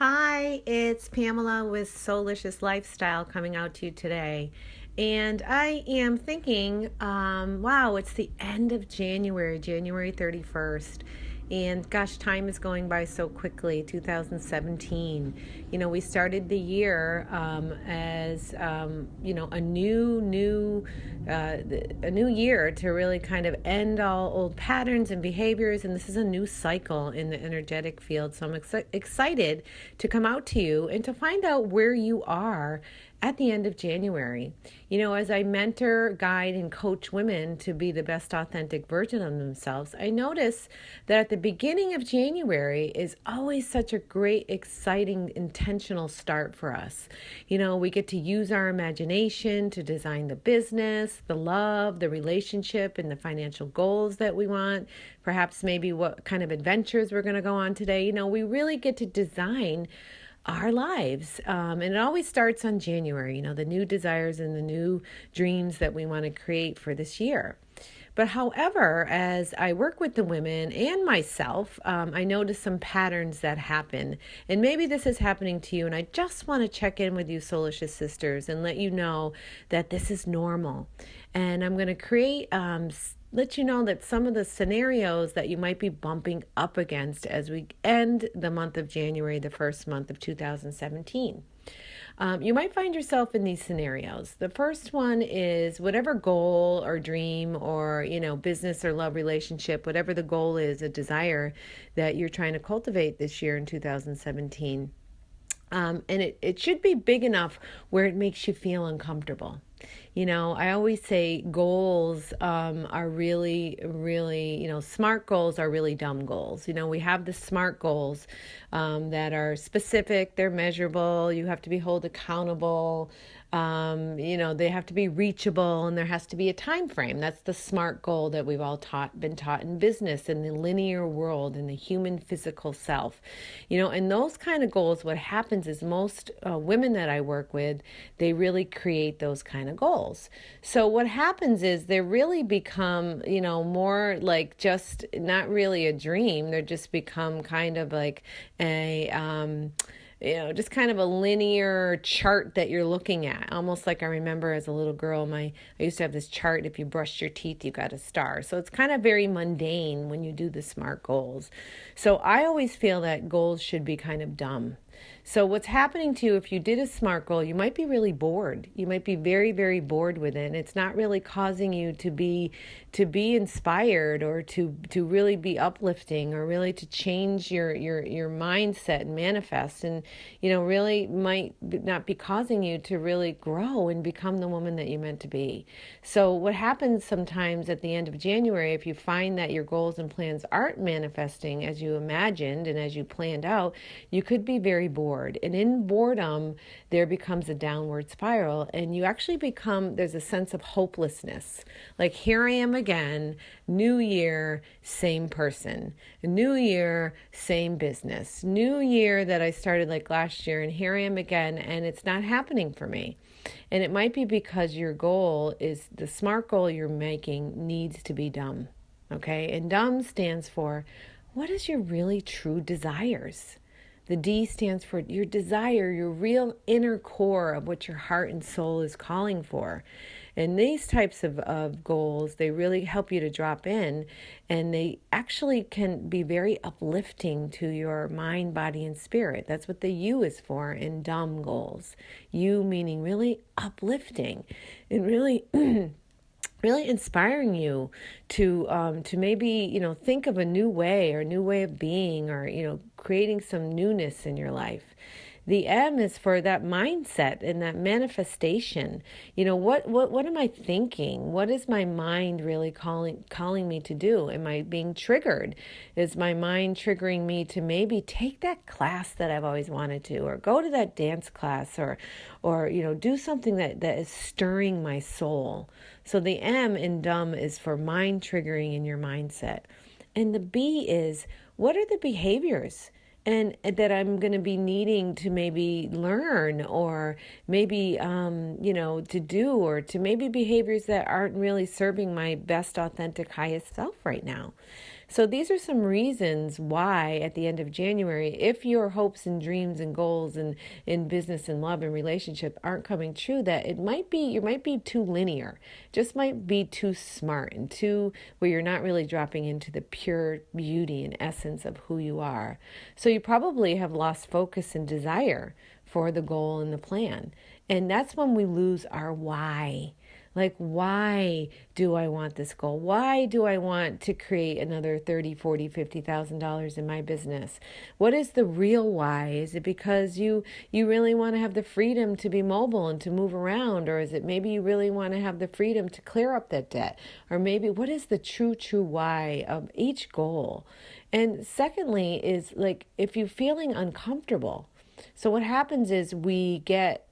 Hi, it's Pamela with Soulicious Lifestyle coming out to you today. And I am thinking, wow, it's the end of January, January 31st. And gosh, time is going by so quickly, 2017. We started the year as, a new year to really kind of end all old patterns and behaviors. And this is a new cycle in the energetic field. So I'm excited to come out to you and to find out where you are at the end of January. As I mentor, guide, and coach women to be the best authentic version of themselves, I notice that at the beginning of January is always such a great, exciting, intentional start for us. We get to use our imagination to design the business, the love, the relationship, and the financial goals that we want. Perhaps maybe what kind of adventures we're going to go on today. We really get to design our lives. And it always starts on January, the new desires and the new dreams that we want to create for this year. But however, as I work with the women and myself, I notice some patterns that happen. And maybe this is happening to you. And I just want to check in with you, Soulicious sisters, and let you know that this is normal. And I'm going to let you know that some of the scenarios that you might be bumping up against as we end the month of January, the first month of 2017. You might find yourself in these scenarios. The first one is whatever goal or dream or, business or love relationship, whatever the goal is, a desire that you're trying to cultivate this year in 2017. And it should be big enough where it makes you feel uncomfortable. I always say goals are really, really, smart goals are really dumb goals. We have the smart goals that are specific, they're measurable, you have to be held accountable, they have to be reachable, and there has to be a time frame. That's the SMART goal that we've all been taught in business, in the linear world, in the human physical self. And those kind of goals, what happens is most women that I work with, they really create those kind of goals. So what happens is they really become, more like just not really a dream. They just become kind of like just kind of a linear chart that you're looking at. Almost like I remember as a little girl, I used to have this chart. If you brushed your teeth, you got a star. So it's kind of very mundane when you do the SMART goals. So I always feel that goals should be kind of dumb. So what's happening to you if you did a SMART goal, you might be really bored. You might be very, very bored with it. And it's not really causing you to be inspired or to really be uplifting or really to change your mindset and manifest, and really might not be causing you to really grow and become the woman that you meant to be. So what happens sometimes at the end of January, if you find that your goals and plans aren't manifesting as you imagined and as you planned out, you could be very bored. And in boredom, there becomes a downward spiral, and you actually there's a sense of hopelessness. Like, here I am again, new year, same person. New year, same business. New year that I started like last year, and here I am again, and it's not happening for me. And it might be because your goal is, the SMART goal you're making needs to be dumb. Okay? And dumb stands for, what is your really true desires? The D stands for your desire, your real inner core of what your heart and soul is calling for. And these types of goals, they really help you to drop in, and they actually can be very uplifting to your mind, body, and spirit. That's what the U is for in dumb goals. U meaning really uplifting and really really inspiring you to maybe, think of a new way or a new way of being, or, creating some newness in your life. The M is for that mindset and that manifestation. What am I thinking? What is my mind really calling me to do? Am I being triggered? Is my mind triggering me to maybe take that class that I've always wanted to, or go to that dance class, or do something that is stirring my soul? So the M in dumb is for mind triggering in your mindset. And the B is, what are the behaviors and that I'm going to be needing to maybe learn, or maybe, to do, or to maybe behaviors that aren't really serving my best, authentic, highest self right now. So these are some reasons why at the end of January, if your hopes and dreams and goals and in business and love and relationship aren't coming true, that you might be too linear, just might be too smart and too where you're not really dropping into the pure beauty and essence of who you are. So you probably have lost focus and desire for the goal and the plan. And that's when we lose our why. Like, why do I want this goal? Why do I want to create another $30, $40, $50,000 in my business? What is the real why? Is it because you really want to have the freedom to be mobile and to move around? Or is it maybe you really want to have the freedom to clear up that debt? Or maybe what is the true why of each goal? And secondly is like if you're feeling uncomfortable. So what happens is we get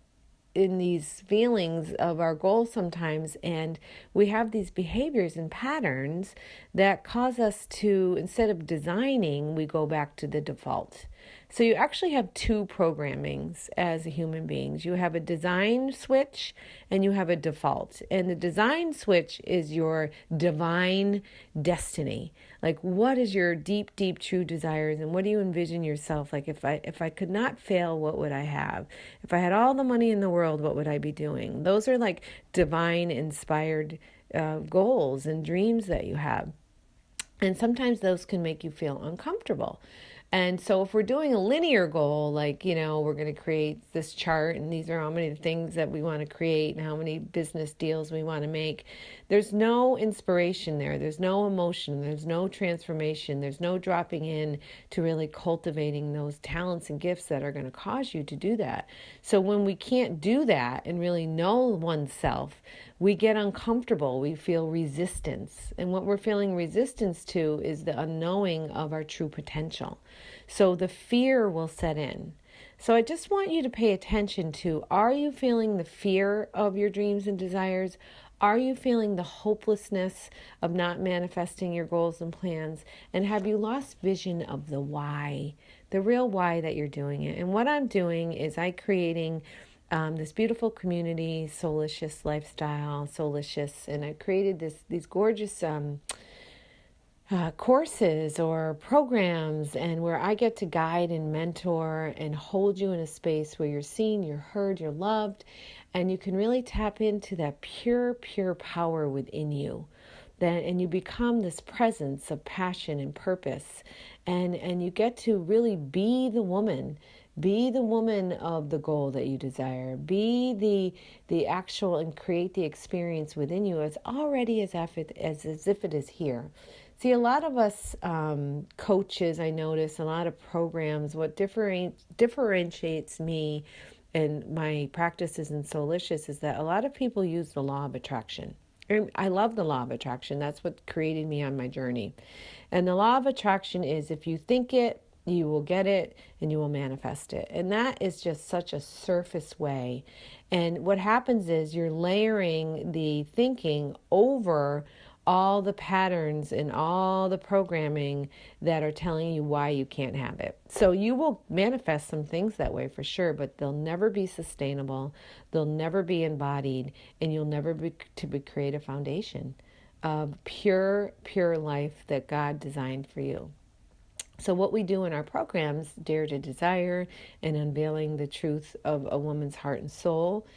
in these feelings of our goals sometimes, and we have these behaviors and patterns that cause us to, instead of designing, we go back to the default. So you actually have two programmings as human beings. You have a design switch and you have a default. And the design switch is your divine destiny. Like, what is your deep, deep, true desires, and what do you envision yourself? Like, if I could not fail, what would I have? If I had all the money in the world, what would I be doing? Those are like divine inspired goals and dreams that you have. And sometimes those can make you feel uncomfortable. And so if we're doing a linear goal, like, we're going to create this chart and these are how many things that we want to create and how many business deals we want to make, there's no inspiration there. There's no emotion. There's no transformation. There's no dropping in to really cultivating those talents and gifts that are going to cause you to do that. So when we can't do that and really know oneself, we get uncomfortable. We feel resistance. And what we're feeling resistance to is the unknowing of our true potential. So the fear will set in. So I just want you to pay attention to, are you feeling the fear of your dreams and desires? Are you feeling the hopelessness of not manifesting your goals and plans? And have you lost vision of the why, the real why that you're doing it? And what I'm doing is creating this beautiful community, Soulicious Lifestyle, Soulicious, and I created these gorgeous courses or programs, and where I get to guide and mentor and hold you in a space where you're seen, you're heard, you're loved, and you can really tap into that pure, pure power within you. And you become this presence of passion and purpose, and you get to really be the woman. Be the woman of the goal that you desire. Be the actual and create the experience within you as already as if it is here. See, a lot of us coaches, I notice, a lot of programs, what differentiates me and my practices in Soulicious is that a lot of people use the law of attraction. I love the law of attraction. That's what created me on my journey. And the law of attraction is if you think it, you will get it and you will manifest it. And that is just such a surface way. And what happens is you're layering the thinking over all the patterns and all the programming that are telling you why you can't have it. So you will manifest some things that way for sure, but they'll never be sustainable. They'll never be embodied, and you'll never be to create a foundation of pure, pure life that God designed for you. So what we do in our programs, Dare to Desire and Unveiling the Truth of a Woman's Heart and Soul,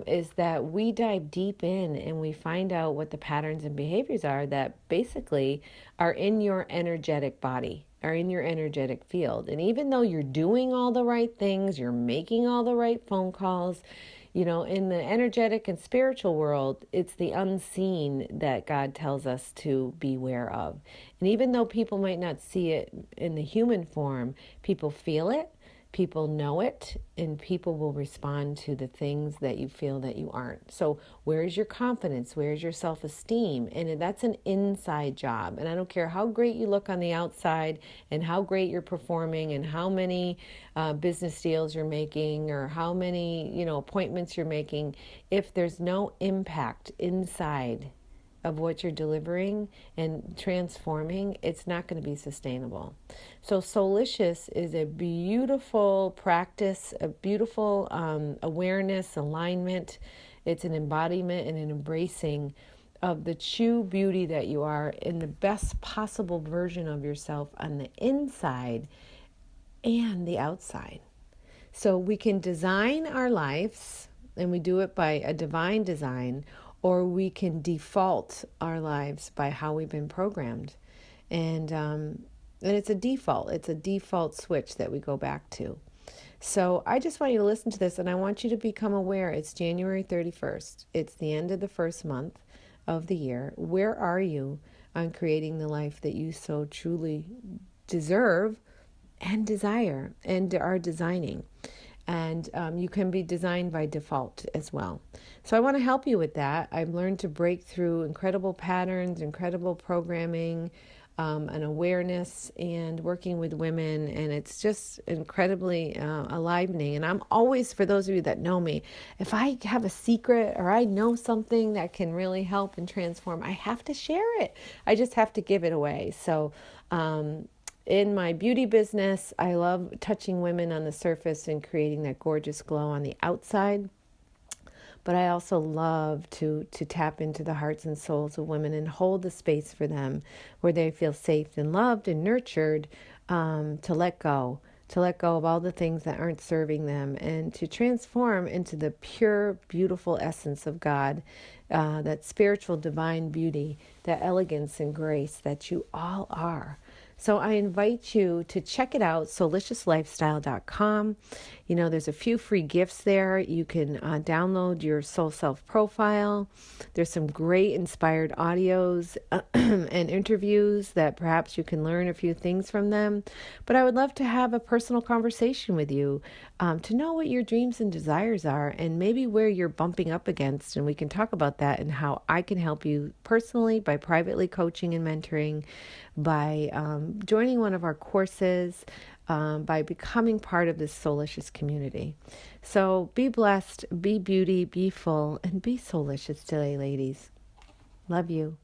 is that we dive deep in and we find out what the patterns and behaviors are that basically are in your energetic body, are in your energetic field. And even though you're doing all the right things, you're making all the right phone calls, in the energetic and spiritual world, it's the unseen that God tells us to beware of. And even though people might not see it in the human form, people feel it, people know it, and people will respond to the things that you feel that you aren't. So where's your confidence? Where's your self-esteem? And that's an inside job. And I don't care how great you look on the outside and how great you're performing and how many business deals you're making or how many, appointments you're making. If there's no impact inside of what you're delivering and transforming, it's not going to be sustainable. So Soulicious is a beautiful practice, a beautiful awareness, alignment. It's an embodiment and an embracing of the true beauty that you are in the best possible version of yourself on the inside and the outside. So we can design our lives, and we do it by a divine design, or we can default our lives by how we've been programmed. And it's a default. It's a default switch that we go back to. So I just want you to listen to this, and I want you to become aware. It's January 31st. It's the end of the first month of the year. Where are you on creating the life that you so truly deserve and desire and are designing? And you can be designed by default as well. So I want to help you with that. I've learned to break through incredible patterns, incredible programming, and awareness, and working with women, and it's just incredibly enlivening. And I'm always, for those of you that know me, if I have a secret or I know something that can really help and transform, I have to share it. I just have to give it away. So in my beauty business, I love touching women on the surface and creating that gorgeous glow on the outside. But I also love to tap into the hearts and souls of women and hold the space for them where they feel safe and loved and nurtured, to let go of all the things that aren't serving them, and to transform into the pure, beautiful essence of God, that spiritual divine beauty, that elegance and grace that you all are. So I invite you to check it out, souliciouslifestyle.com. You know, there's a few free gifts there. You can download your Soul Self profile. There's some great inspired audios and interviews that perhaps you can learn a few things from them. But I would love to have a personal conversation with you, to know what your dreams and desires are, and maybe where you're bumping up against. And we can talk about that and how I can help you personally by privately coaching and mentoring, by joining one of our courses, by becoming part of this Soulicious community. So be blessed, be beauty, be full, and be soulicious today, ladies. Love you.